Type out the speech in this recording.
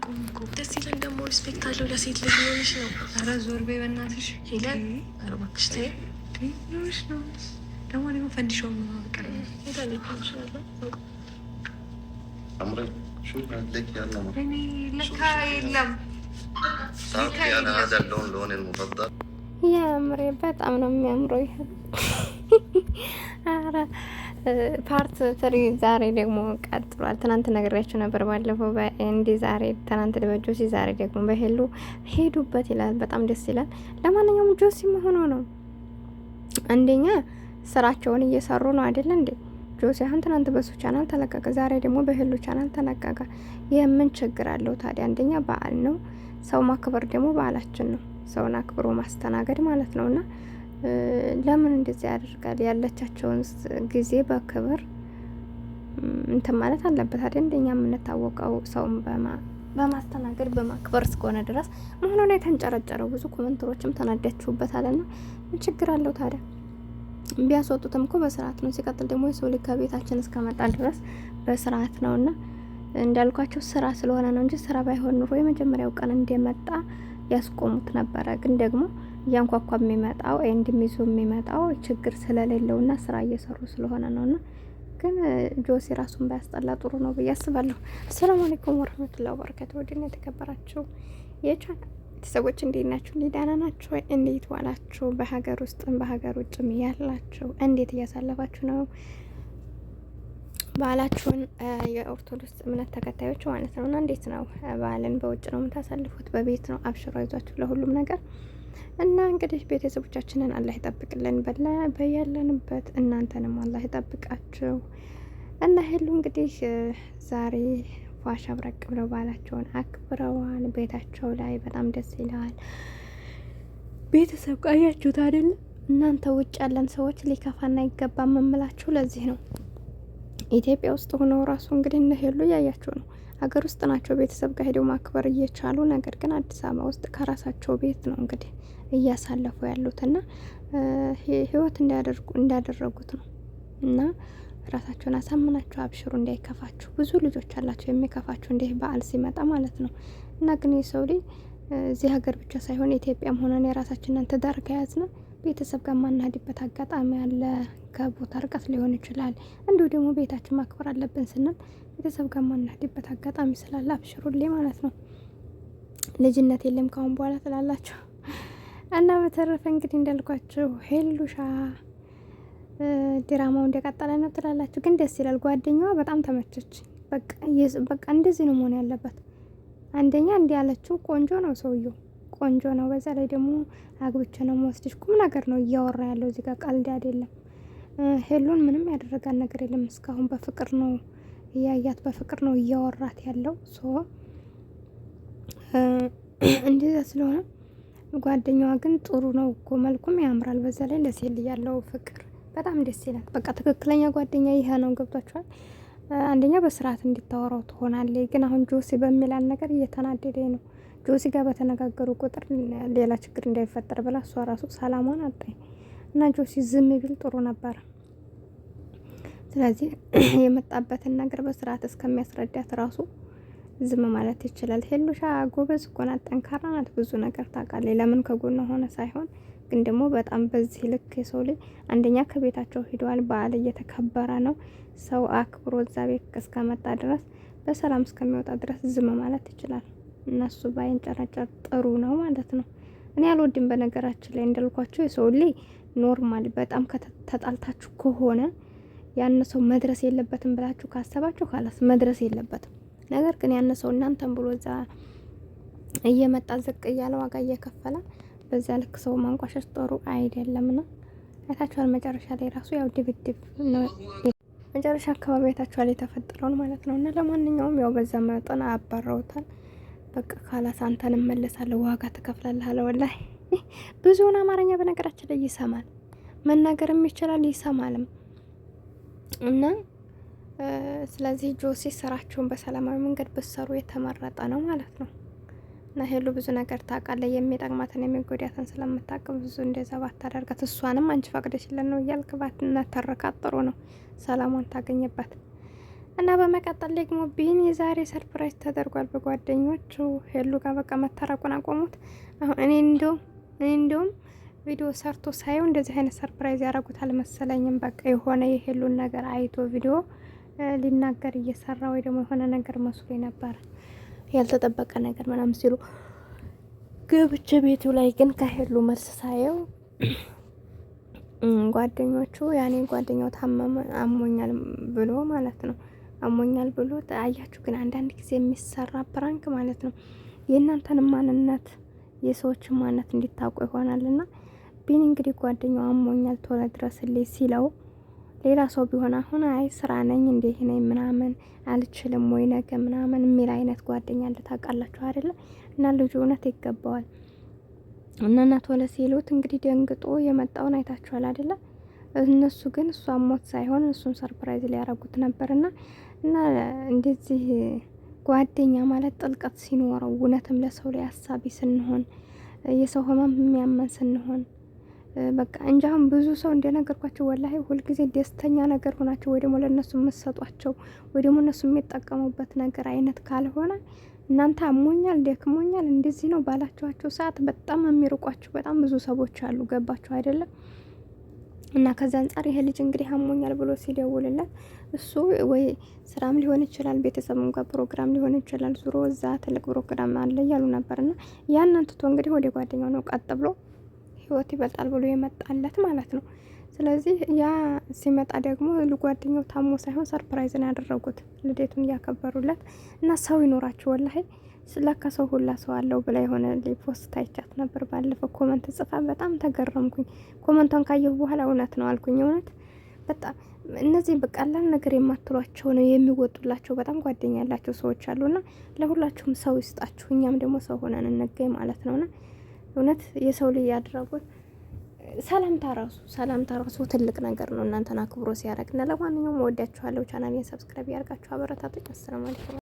አልጠየቁም እኮ ደስ ይለን። ደግሞ ሪስፔክት አለው ለሴት ልጅ ሆንሽ ነው። ኧረ ዞር በይ በእናትሽ ሄለን። ኧረ እባክሽ ተይ ሆንሽ ነው። ደግሞ ፈንዲሻው ማቀር ለካ የለም የምሬ በጣም ነው የሚያምረው። ይሄ ኧረ ፓርት ትሪ ዛሬ ደግሞ ቀጥሏል። ትናንት ነግሬያችሁ ነበር ባለፈው በኤንዲ ዛሬ ትናንት በጆሲ ዛሬ ደግሞ በሄሉ ሄዱበት ይላል። በጣም ደስ ይላል። ለማንኛውም ጆሲ መሆኑ ነው አንደኛ ስራቸውን እየሰሩ ነው አይደል እንዴ? ጆሲ አሁን ትናንት በሱ ቻናል ተለቀቀ፣ ዛሬ ደግሞ በሄሉ ቻናል ተለቀቀ። የምን ችግር አለው ታዲያ? አንደኛ በዓል ነው፣ ሰው ማክበር ደግሞ በዓላችን ነው። ሰውን አክብሮ ማስተናገድ ማለት ነውና ለምን እንደዚህ ያደርጋል? ያለቻቸውን ጊዜ በክብር እንትን ማለት አለበት አይደል? እንደኛ የምንታወቀው ሰውን በማስተናገድ በማክበር እስከሆነ ድረስ መሆኑ ላይ ተንጨረጨረው። ብዙ ኮመንተሮችም ተናዳችሁበታልና ምን ችግር አለው ታዲያ? ቢያስወጡትም እኮ በስርዓት ነው። ሲቀጥል ደግሞ የሰው ልጅ ከቤታችን እስከመጣ ድረስ በስርዓት ነውና እንዳልኳቸው ስራ ስለሆነ ነው እንጂ ስራ ባይሆን ኑሮ የመጀመሪያው ቀን እንደመጣ ያስቆሙት ነበረ። ግን ደግሞ እያንኳኳ የሚመጣው እንድሚዞ የሚመጣው ችግር ስለሌለውና ስራ እየሰሩ ስለሆነ ነውና ግን ጆሲ ራሱን ባያስጠላ ጥሩ ነው ብዬ አስባለሁ። አሰላሙ አለይኩም ወራህመቱላሂ ወበረካቱ። ወዲና የተከበራችሁ የቻናል ቤተሰቦች እንዴት ናችሁ? ደህና ናችሁ? እንዴት ዋላችሁ? በሀገር ውስጥም በሀገር ውጭም ያላችሁ እንዴት እያሳለፋችሁ ነው በዓላችሁን? የኦርቶዶክስ እምነት ተከታዮች ማለት ነውና እንዴት ነው በዓልን? በውጭ ነው የምታሳልፉት? በቤት ነው? አብሽሮ ይዟችሁ ለሁሉም ነገር እና እንግዲህ ቤተሰቦቻችንን አላህ ይጠብቅልን በያለንበት፣ እናንተንም አላህ ይጠብቃችሁ እና ሄሉ እንግዲህ ዛሬ ፏሻ ብረቅ ብለው በዓላቸውን አክብረዋል። ቤታቸው ላይ በጣም ደስ ይላል። ቤተሰብ ቃያችሁት አይደል? እናንተ ውጭ ያለን ሰዎች ሊከፋና አይገባም የምላችሁ ለዚህ ነው። ኢትዮጵያ ውስጥ ሆነው ራሱ እንግዲህ እነ ሄሉ እያያችሁ ነው። ሀገር ውስጥ ናቸው ቤተሰብ ጋር ሄደው ማክበር እየቻሉ፣ ነገር ግን አዲስ አበባ ውስጥ ከራሳቸው ቤት ነው እንግዲህ እያሳለፉ ያሉትና ህይወት እንዳደረጉት ነው እና ራሳቸውን አሳምናችሁ አብሽሩ፣ እንዳይከፋችሁ። ብዙ ልጆች አላቸው የሚከፋችሁ እንዲህ በዓል ሲመጣ ማለት ነው። እና ግን የሰው ልጅ እዚህ ሀገር ብቻ ሳይሆን ኢትዮጵያም ሆነን የራሳችንን ትዳር ከያዝን ቤተሰብ ጋር ማናድበት አጋጣሚ አለ። ከቦታ ርቀት ሊሆን ይችላል። እንዲሁ ደግሞ ቤታችን ማክበር አለብን ስንል ቤተሰብ ጋር ማናድበት አጋጣሚ ስላለ አብሽሩልኝ ማለት ነው። ልጅነት የለም ካሁን በኋላ ትላላችሁ። እና በተረፈ እንግዲህ እንዳልኳችሁ ሄሉሻ ድራማው እንደቀጠለ ነው ትላላችሁ። ግን ደስ ይላል። ጓደኛዋ በጣም ተመቸች። በቃ እንደዚህ ነው መሆን ያለበት። አንደኛ እንዲህ ያለችው ቆንጆ ነው፣ ሰውየው ቆንጆ ነው። በዛ ላይ ደግሞ አግብቼ ነው የምወስድሽ ቁም ነገር ነው እያወራ ያለው እዚህ ጋር፣ ቀልድ አይደለም። ሄሉን ምንም ያደረጋት ነገር የለም እስካሁን። በፍቅር ነው እያያት፣ በፍቅር ነው እያወራት ያለው። እንደዛ ስለሆነ ጓደኛዋ ግን ጥሩ ነው እኮ፣ መልኩም ያምራል። በዛ ላይ ለሴል ያለው ፍቅር በጣም ደስ ይላል። በቃ ትክክለኛ ጓደኛ ይሄ ነው። ገብቷችኋል? አንደኛ በስርዓት እንዲታወራው ትሆናለች። ግን አሁን ጆሲ በሚላል ነገር እየተናደደ ነው። ጆሲ ጋር በተነጋገሩ ቁጥር ሌላ ችግር እንዳይፈጠር ብላ እሷ ራሱ ሰላሟን አጣኝ እና ጆሲ ዝም ቢል ጥሩ ነበር። ስለዚህ የመጣበትን ነገር በስርዓት እስከሚያስረዳት ራሱ ዝም ማለት ይችላል። ሄሉሻ ጎበዝ እኮ ናት፣ ጠንካራ ናት፣ ብዙ ነገር ታውቃለች። ለምን ከጎኗ ሆነ ሳይሆን ግን ደግሞ በጣም በዚህ ልክ የሰው ልጅ አንደኛ ከቤታቸው ሂደዋል። በዓል እየተከበረ ነው። ሰው አክብሮ እዛ ቤት እስከመጣ ድረስ በሰላም እስከሚወጣ ድረስ ዝም ማለት ይችላል። እነሱ ባይንጨረጨር ጥሩ ነው ማለት ነው። እኔ አልወድም በነገራችን ላይ እንዳልኳቸው የሰው ልጅ ኖርማል በጣም ተጣልታችሁ ከሆነ ያን ሰው መድረስ የለበትም ብላችሁ ካሰባችሁ ካላስ መድረስ የለበትም። ነገር ግን ያን ሰው እናንተን ብሎ እዛ እየመጣ ዝቅ እያለ ዋጋ እየከፈለ በዛ ልክ ሰው ማንቋሸሽ ጥሩ አይደለምና አይታችኋል። መጨረሻ ላይ ራሱ ያው ድብድብ ነው፣ መጨረሻ አካባቢ አይታችኋል የተፈጠረውን ማለት ነው። እና ለማንኛውም ያው በዛ መጠን አባረውታል። በቃ ካላስ አንተን እመለሳለሁ ዋጋ ትከፍላለህ አለ። ወላሂ ብዙውን አማርኛ በነገራችን ላይ ይሰማል፣ መናገርም ይችላል ይሰማልም። እና ስለዚህ ጆሲ ስራችሁን በሰላማዊ መንገድ ብትሰሩ የተመረጠ ነው ማለት ነው። እና ሄሉ ብዙ ነገር ታውቃለህ፣ የሚጠቅማትን የሚጎዳትን ስለምታውቅ ብዙ እንደዛ ባታደርጋት፣ እሷንም አንቺ ፈቅደሽልን ነው እያልክ ባትነተርካት ጥሩ ነው፣ ሰላሟን ታገኝበት እና በመቀጠል ደግሞ ቢኒ ዛሬ ሰርፕራይዝ ተደርጓል በጓደኞቹ ሄሉ ጋር በቃ መታረቁን አቆሙት። አሁን እኔ እንደውም ቪዲዮ ሰርቶ ሳየው እንደዚህ አይነት ሰርፕራይዝ ያደረጉት አልመሰለኝም። በቃ የሆነ የሄሉን ነገር አይቶ ቪዲዮ ሊናገር እየሰራ ወይ ደግሞ የሆነ ነገር መስሎ ነበረ ያልተጠበቀ ነገር ምናምን ሲሉ ገብቼ ቤቱ ላይ ግን ከሄሉ መልስ ሳየው ጓደኞቹ ያኔ ጓደኛው ታመመ አሞኛል ብሎ ማለት ነው አሞኛል ብሎ አያችሁ። ግን አንዳንድ ጊዜ የሚሰራ ፕራንክ ማለት ነው የእናንተን ማንነት የሰዎችን ማንነት እንዲታውቁ ይሆናልና ቢኒ እንግዲህ ጓደኛው አሞኛል ቶሎ ድረስልኝ ሲለው ሌላ ሰው ቢሆን አሁን አይ ስራ ነኝ እንዴ ነኝ ምናምን አልችልም ወይ ነገ ምናምን የሚል አይነት ጓደኛ እንደታውቃላችሁ አይደለ? እና ልጁ እውነት ይገባዋል። እና ቶሎ ሲሉት እንግዲህ ደንግጦ የመጣውን አይታችኋል አይደለ? እነሱ ግን እሷ ሞት ሳይሆን እሱን ሰርፕራይዝ ሊያረጉት ነበርና እና እንደዚህ ጓደኛ ማለት ጥልቀት ሲኖረው እውነትም ለሰው ላይ አሳቢ ስንሆን የሰው ህመም የሚያመን ስንሆን በቃ እንጂ አሁን ብዙ ሰው እንደነገርኳቸው ወላሂ ሁልጊዜ ደስተኛ ነገር ሆናቸው ወይ ደግሞ ለእነሱ የምትሰጧቸው ወይ ደግሞ እነሱ የሚጠቀሙበት ነገር አይነት ካልሆነ እናንተ አሞኛል ደክሞኛል እንደዚህ ነው ባላችኋቸው ሰዓት በጣም የሚርቋቸው በጣም ብዙ ሰዎች አሉ። ገባችሁ አይደለም? እና ከዛ አንጻር ይሄ ልጅ እንግዲህ አሞኛል ብሎ ሲደውልለት እሱ ወይ ስራም ሊሆን ይችላል ቤተሰቡም ጋር ፕሮግራም ሊሆን ይችላል ዙሮ እዛ ትልቅ ፕሮግራም አለ እያሉ ነበርና ያንን ትቶ እንግዲህ ወደ ጓደኛው ነው ቀጥ ብሎ ህይወት ይበልጣል ብሎ የመጣለት ማለት ነው። ስለዚህ ያ ሲመጣ ደግሞ ጓደኛው ታሞ ሳይሆን ሰርፕራይዝን ያደረጉት ልደቱን እያከበሩለት እና ሰው ይኖራችሁ ወላሂ ስለካ ሰው ሁላ ሰው አለው ብላ የሆነ ፖስት አይቻት ነበር ባለፈው ኮመንት ጽፋ በጣም ተገረምኩኝ። ኮመንቷን ካየሁ በኋላ እውነት ነው አልኩኝ። እውነት በጣም እነዚህ በቃላል ነገር የማትሏቸው ነው የሚወጡላቸው በጣም ጓደኛ ያላቸው ሰዎች አሉና ለሁላችሁም ሰው ይስጣችሁ። እኛም ደግሞ ሰው ሆነን እንገኝ ማለት ነውና እውነት የሰው ልጅ ያደረጉት ሰላምታ ራሱ ትልቅ ነገር ነው። እናንተን አክብሮ ሲያደርግና ለማንኛውም ወዳችኋለሁ። ቻናሌን ሰብስክራይብ ያርጋችሁ አበረታቱኝ። አሰላሙ አለይኩም።